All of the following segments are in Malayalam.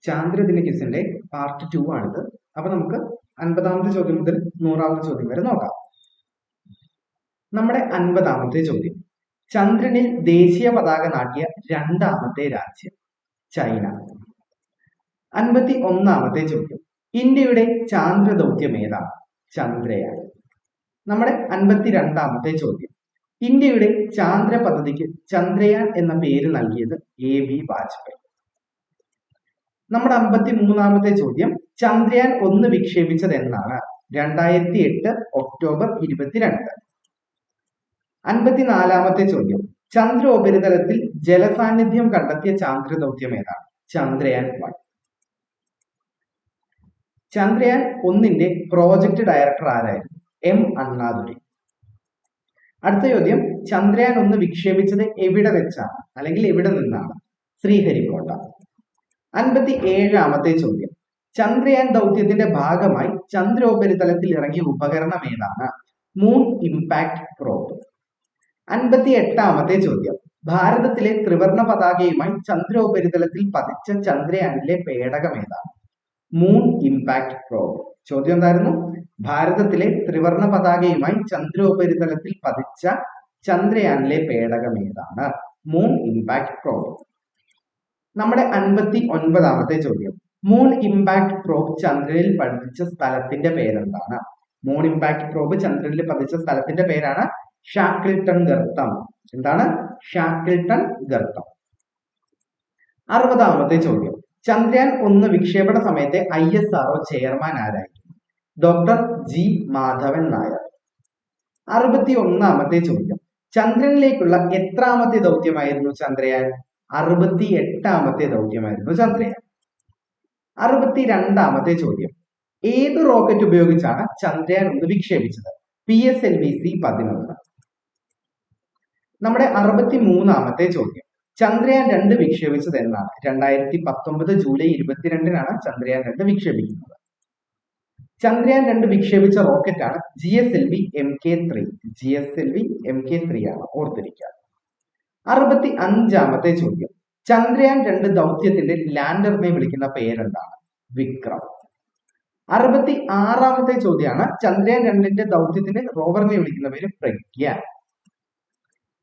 ചാന്ദ്രദിന ക്വിസിന്റെ പാർട്ട് 2 ആണിത്. അപ്പൊ നമുക്ക് 50ാമത്തെ ചോദ്യം മുതൽ 100ാമത്തെ ചോദ്യം വരെ നോക്കാം. നമ്മുടെ 50ാമത്തെ ചോദ്യം, ചന്ദ്രനിൽ ദേശീയ പതാക നാട്ടിയ രണ്ടാമത്തെ രാജ്യം ചൈന. 51ാമത്തെ ചോദ്യം, ഇന്ത്യയുടെ ചാന്ദ്ര ദൗത്യം ഏതാണ്? ചന്ദ്രയാൻ. നമ്മുടെ 52ാമത്തെ ചോദ്യം, ഇന്ത്യയുടെ ചാന്ദ്ര പദ്ധതിക്ക് ചന്ദ്രയാൻ എന്ന പേര് നൽകിയത് AB വാജ്പേയി. നമ്മുടെ 53ാമത്തെ ചോദ്യം, ചന്ദ്രയാൻ 1 വിക്ഷേപിച്ചത് എന്നാണ്? 2008 ഒക്ടോബർ 22. 54ാമത്തെ ചോദ്യം, ചന്ദ്രോപരിതലത്തിൽ ജലസാന്നിധ്യം കണ്ടെത്തിയ ചാന്ദ്ര ദൗത്യം ഏതാണ്? ചന്ദ്രയാൻ 1. ചന്ദ്രയാൻ 1ന്റെ പ്രോജക്ട് ഡയറക്ടർ ആരായിരുന്നു? M അണ്ണാദുരൈ. അടുത്ത ചോദ്യം, ചന്ദ്രയാൻ 1 വിക്ഷേപിച്ചത് എവിടെ വെച്ചാണ് അല്ലെങ്കിൽ എവിടെ നിന്നാണ്? ശ്രീഹരിക്കോട്ട. 57ാമത്തെ ചോദ്യം, ചന്ദ്രയാൻ ദൗത്യത്തിന്റെ ഭാഗമായി ചന്ദ്രോപരിതലത്തിൽ ഇറങ്ങിയ ഉപകരണം ഏതാണ്? Moon impact probe. 58ാമത്തെ ചോദ്യം, ഭാരതത്തിലെ ത്രിവർണ പതാകയുമായി ചന്ദ്രോപരിതലത്തിൽ പതിച്ച ചന്ദ്രയാനിലെ പേടകം ഏതാണ്? Moon impact probe. ചോദ്യം എന്തായിരുന്നു? ഭാരതത്തിലെ ത്രിവർണ പതാകയുമായി ചന്ദ്രോപരിതലത്തിൽ പതിച്ച ചന്ദ്രയാനിലെ പേടകം ഏതാണ്? Moon impact probe. നമ്മുടെ 59ാമത്തെ ചോദ്യം, മൂൺ ഇംപാക്ട് പ്രോബ് ചന്ദ്രനിൽ പതിച്ച സ്ഥലത്തിന്റെ പേരെന്താണ്? മൂൺ ഇംപാക്ട് പ്രോബ് ചന്ദ്രനിൽ പതിച്ച സ്ഥലത്തിന്റെ പേരാണ് ഷാക്കിൾട്ടൺ ഗർത്തം. എന്താണ്? ഷാക്കിൾട്ടൺ ഗർത്തം. 60ാമത്തെ ചോദ്യം, ചന്ദ്രയാൻ 1 വിക്ഷേപണ സമയത്തെ ISRO ചെയർമാൻ ആരായിരുന്നു? Doctor G Madhavan Nair. 61ാമത്തെ ചോദ്യം, ചന്ദ്രനിലേക്കുള്ള എത്രാമത്തെ ദൗത്യമായിരുന്നു ചന്ദ്രയാൻ? 68ാമത്തെ ദൗത്യമായിരുന്നു ചന്ദ്രയാൻ. 62ാമത്തെ ചോദ്യം, ഏത് റോക്കറ്റ് ഉപയോഗിച്ചാണ് ചന്ദ്രയാൻ 1 വിക്ഷേപിച്ചത്? PSLV-C-11. നമ്മുടെ 63ാമത്തെ ചോദ്യം, ചന്ദ്രയാൻ 2 വിക്ഷേപിച്ചത് എന്നാണ്? 2019 ജൂലൈ 22-നാണ് ചന്ദ്രയാൻ 2 വിക്ഷേപിക്കുന്നത്. ചന്ദ്രയാൻ 2 വിക്ഷേപിച്ച റോക്കറ്റാണ് GSLV-MK3. GSLV-MK3 ആണ്, ഓർത്തിരിക്കുക. 65ാമത്തെ ചോദ്യം, ചന്ദ്രയാൻ 2 ദൗത്യത്തിന്റെ ലാൻഡറിനെ വിളിക്കുന്ന പേരെന്താണ്? വിക്രം. 66ാമത്തെ ചോദ്യമാണ്, ചന്ദ്രയാൻ 2ന്റെ ദൗത്യത്തിന്റെ റോവറിനെ വിളിക്കുന്ന പേര് പ്രഗ്യാൻ.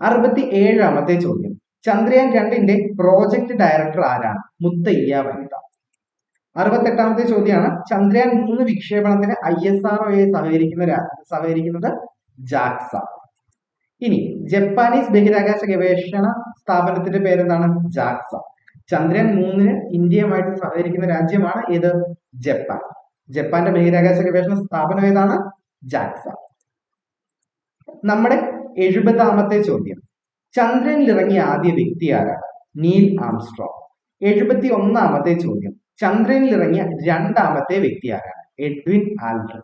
67ാമത്തെ ചോദ്യം, ചന്ദ്രയാൻ 2ന്റെ പ്രോജക്ട് ഡയറക്ടർ ആരാണ്? മുത്തയ്യ വനിത. 68ാമത്തെ ചോദ്യമാണ്, ചന്ദ്രയാൻ 3 വിക്ഷേപണത്തിന് ISROയെ സഹകരിക്കുന്നത് JAXA. ഇനി ജപ്പാനീസ് ബഹിരാകാശ ഗവേഷണ സ്ഥാപനത്തിന്റെ പേരെന്താണ്? JAXA. ചന്ദ്രയാൻ 3-ന് ഇന്ത്യയുമായിട്ട് സഹകരിക്കുന്ന രാജ്യമാണ് ഏത്? ജപ്പാൻ. ജപ്പാന്റെ ബഹിരാകാശ ഗവേഷണ സ്ഥാപനം ഏതാണ്? JAXA. നമ്മുടെ 70ാമത്തെ ചോദ്യം, ചന്ദ്രനിൽ ഇറങ്ങിയ ആദ്യ വ്യക്തി ആരാണ്? Neil Armstrong. 71ാമത്തെ ചോദ്യം, ചന്ദ്രനിൽ ഇറങ്ങിയ രണ്ടാമത്തെ വ്യക്തി ആരാണ്? Edwin Aldrin.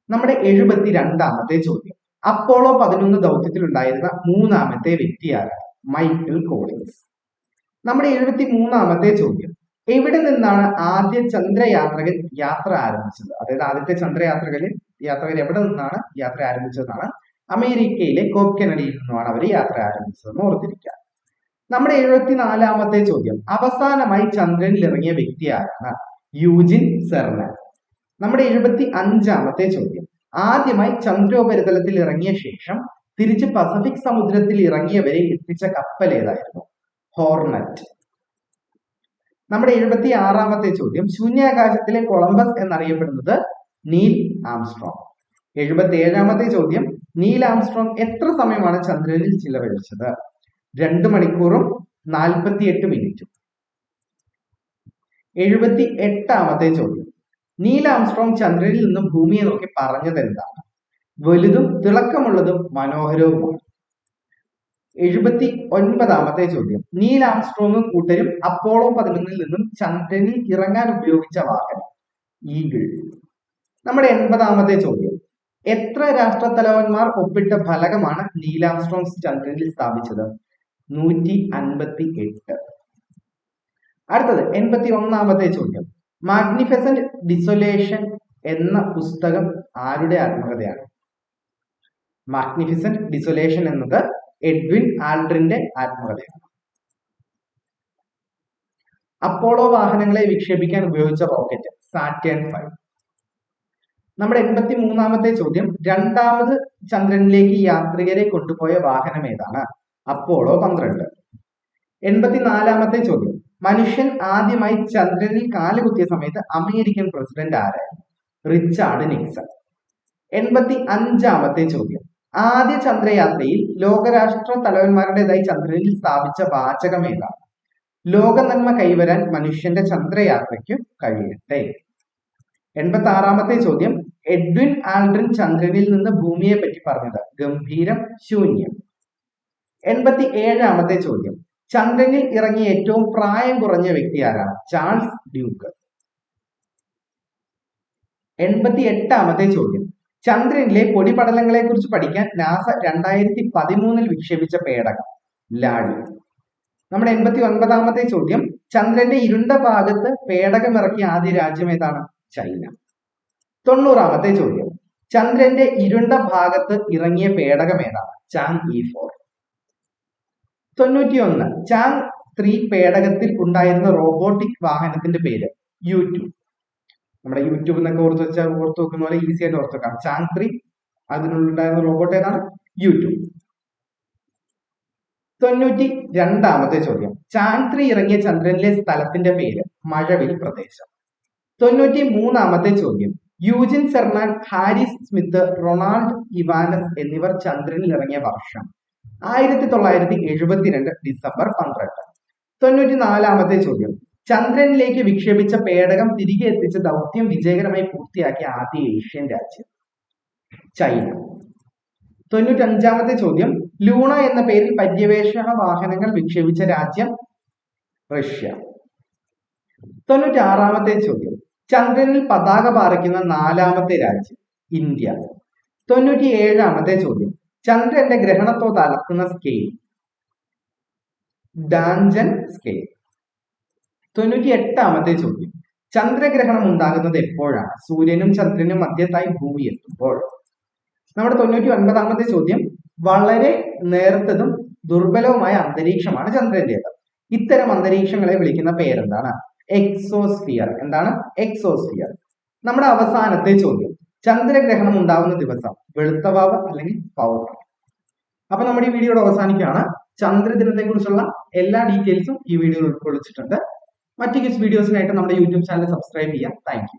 നമ്മുടെ 72ാമത്തെ ചോദ്യം, അപ്പോളോ 11 ദൗത്യത്തിൽ ഉണ്ടായിരുന്ന 3ാമത്തെ വ്യക്തി ആരാണ്? Michael Collins. നമ്മുടെ 73ാമത്തെ ചോദ്യം, എവിടെ നിന്നാണ് ആദ്യ ചന്ദ്രയാത്രികൻ യാത്ര ആരംഭിച്ചത്? അതായത് ആദ്യത്തെ ചന്ദ്രയാത്രകർ എവിടെ നിന്നാണ് യാത്ര ആരംഭിച്ചതെന്നാണ്? അമേരിക്കയിലെ കോബ് കെനഡിയിൽ നിന്നുമാണ് അവർ യാത്ര ആരംഭിച്ചതെന്ന് ഓർത്തിരിക്കുക. നമ്മുടെ 74ാമത്തെ ചോദ്യം, അവസാനമായി ചന്ദ്രനിൽ ഇറങ്ങിയ വ്യക്തി ആരാണ്? യൂജിൻ സെർനാൻ. നമ്മുടെ 75ാമത്തെ ചോദ്യം, ആദ്യമായി ചന്ദ്രോപരിതലത്തിൽ ഇറങ്ങിയ ശേഷം തിരിച്ച് പസഫിക് സമുദ്രത്തിൽ ഇറങ്ങിയവരെ എത്തിച്ച കപ്പൽ ഏതായിരുന്നു? ഹോർണറ്റ്. നമ്മുടെ 76ാമത്തെ ചോദ്യം, ശൂന്യാകാശത്തിലെ കൊളംബസ് എന്നറിയപ്പെടുന്നത് നീൽ ആംസ്ട്രോങ്. 77ാമത്തെ ചോദ്യം, നീൽ ആംസ്ട്രോങ് എത്ര സമയമാണ് ചന്ദ്രനിൽ ചിലവഴിച്ചത്? 2 മണിക്കൂറും 48 മിനിറ്റും. 78ാമത്തെ ചോദ്യം, നീൽ ആംസ്ട്രോങ് ചന്ദ്രനിൽ നിന്നും ഭൂമിയെ നോക്കി പറഞ്ഞത് എന്താണ്? വലുതും തിളക്കമുള്ളതും മനോഹരവുമാണ്. 79ാമത്തെ ചോദ്യം, നീൽ ആംസ്ട്രോങ്ങും കൂട്ടരും അപ്പോളോ 11-ൽ നിന്നും ചന്ദ്രനിൽ ഇറങ്ങാൻ ഉപയോഗിച്ച വാഹനം? ഈഗിൾ. നമ്മുടെ 80ാമത്തെ ചോദ്യം, എത്ര രാഷ്ട്രത്തലവന്മാർ ഒപ്പിട്ട ഫലകമാണ് നീൽ ആംസ്ട്രോങ് ചന്ദ്രനിൽ സ്ഥാപിച്ചത്? 158. അടുത്തത് 81ാമത്തെ ചോദ്യം, മാഗ്നിഫിസന്റ് ഡിസൊലേഷൻ എന്ന പുസ്തകം ആരുടെ ആത്മകഥയാണ്? മാഗ്നിഫിസന്റ് ഡിസൊലേഷൻ എന്നത് എഡ്വിൻ ആൽഡ്രിന്റെ ആത്മകഥയാണ്. അപ്പോളോ വാഹനങ്ങളെ വിക്ഷേപിക്കാൻ ഉപയോഗിച്ച റോക്കറ്റ് സാറ്റേൺ 5. നമ്മുടെ 83-ാമത്തെ ചോദ്യം, രണ്ടാമത് ചന്ദ്രനിലേക്ക് യാത്രികരെ കൊണ്ടുപോയ വാഹനം ഏതാണ്? അപ്പോളോ 12. 84-ാമത്തെ ചോദ്യം, മനുഷ്യൻ ആദ്യമായി ചന്ദ്രനിൽ കാലുകുത്തിയ സമയത്ത് അമേരിക്കൻ പ്രസിഡന്റ് ആരായിരുന്നു? Richard Nixon. 85-ാമത്തെ ചോദ്യം, ആദ്യ ചന്ദ്രയാത്രയിൽ ലോകരാഷ്ട്ര തലവന്മാരുടേതായി ചന്ദ്രനിൽ സ്ഥാപിച്ച വാചകം ഏതാണ്? ലോക നന്മ കൈവരാൻ മനുഷ്യന്റെ ചന്ദ്രയാത്രയ്ക്ക് കഴിയട്ടെ. 86-ാമത്തെ ചോദ്യം, എഡ്വിൻ ആൽഡ്രിൻ ചന്ദ്രനിൽ നിന്ന് ഭൂമിയെ പറ്റി പറഞ്ഞത്? ഗംഭീരം, ശൂന്യം. 87-ാമത്തെ ചോദ്യം, ചന്ദ്രനിൽ ഇറങ്ങിയ ഏറ്റവും പ്രായം കുറഞ്ഞ വ്യക്തി ആരാണ്? Charles Duke. 88-ാമത്തെ ചോദ്യം, ചന്ദ്രനിലെ പൊടിപടലങ്ങളെ കുറിച്ച് പഠിക്കാൻ നാസ 2013 വിക്ഷേപിച്ച പേടകം? ലാഡി. നമ്മുടെ 89-ാമത്തെ ചോദ്യം, ചന്ദ്രന്റെ ഇരുണ്ട ഭാഗത്ത് പേടകം ഇറക്കിയ ആദ്യ രാജ്യം ഏതാണ്? ചൈന. 90-ാമത്തെ ചോദ്യം, ചന്ദ്രന്റെ ഇരുണ്ട ഭാഗത്ത് ഇറങ്ങിയ പേടകം ഏതാണ്? Chang E4. 91, ചാങ് 3 പേടകത്തിൽ ഉണ്ടായിരുന്ന റോബോട്ടിക് വാഹനത്തിന്റെ പേര്? U2. നമ്മുടെ യൂട്യൂബ് എന്നൊക്കെ ഓർത്ത് വെക്കുന്ന പോലെ ഈസി ആയിട്ട് ഓർത്ത് വെക്കാം. ചാങ് 3 അതിനുണ്ടായിരുന്ന റോബോട്ട് ഏതാണ്? U2. 92-ാമത്തെ ചോദ്യം, ചാങ് 3 ഇറങ്ങിയ ചന്ദ്രനിലെ സ്ഥലത്തിന്റെ പേര്? മഴവിൽ പ്രദേശം. 93-ാമത്തെ ചോദ്യം, യൂജിൻ സെർമാൻ, ഹാരിസ് സ്മിത്ത്, റൊണാൾഡ് ഇവാനസ് എന്നിവർ ചന്ദ്രനിൽ ഇറങ്ങിയ വർഷം? 1972 ഡിസംബർ 12. 94-ാമത്തെ ചോദ്യം, ചന്ദ്രനിലേക്ക് വിക്ഷേപിച്ച പേടകം തിരികെ എത്തിച്ച ദൗത്യം വിജയകരമായി പൂർത്തിയാക്കിയ ആദ്യ ഏഷ്യൻ രാജ്യം? ചൈന. 95-ാമത്തെ ചോദ്യം, ലൂണ എന്ന പേരിൽ പര്യവേഷണ വാഹനങ്ങൾ വിക്ഷേപിച്ച രാജ്യം? റഷ്യ. 96-ാമത്തെ ചോദ്യം, ചന്ദ്രനിൽ പതാക പാറിക്കുന്ന 4-ാമത്തെ രാജ്യം? ഇന്ത്യ. 97-ാമത്തെ ചോദ്യം, ചന്ദ്രന്റെ ഗ്രഹണത്തോത് അളക്കുന്ന സ്കെയിൽ? Danjon scale. 98-ാമത്തെ ചോദ്യം, ചന്ദ്രഗ്രഹണം ഉണ്ടാകുന്നത് എപ്പോഴാണ്? സൂര്യനും ചന്ദ്രനും മധ്യത്തായി ഭൂമി എത്തുമ്പോൾ. നമ്മുടെ 99-ാമത്തെ ചോദ്യം, വളരെ നേർത്തതും ദുർബലവുമായ അന്തരീക്ഷമാണ് ചന്ദ്രന്റേത്. ഇത്തരം അന്തരീക്ഷങ്ങളെ വിളിക്കുന്ന പേരെന്താണ്? എക്സോസ്ഫിയർ. എന്താണ്? എക്സോസ്ഫിയർ. നമ്മുടെ അവസാനത്തെ ചോദ്യം, ചന്ദ്രഗ്രഹണം ഉണ്ടാവുന്ന ദിവസം? വെളുത്തവാവ് അല്ലെങ്കിൽ പൗർണമി. അപ്പൊ നമ്മുടെ ഈ വീഡിയോയുടെ അവസാനിക്കുകയാണ്. ചന്ദ്രദിനത്തെ കുറിച്ചുള്ള എല്ലാ ഡീറ്റെയിൽസും ഈ വീഡിയോയിൽ ഉൾക്കൊള്ളിച്ചിട്ടുണ്ട്. മറ്റു വീഡിയോസിനായിട്ട് നമ്മുടെ യൂട്യൂബ് ചാനൽ സബ്സ്ക്രൈബ് ചെയ്യാം. Thank you.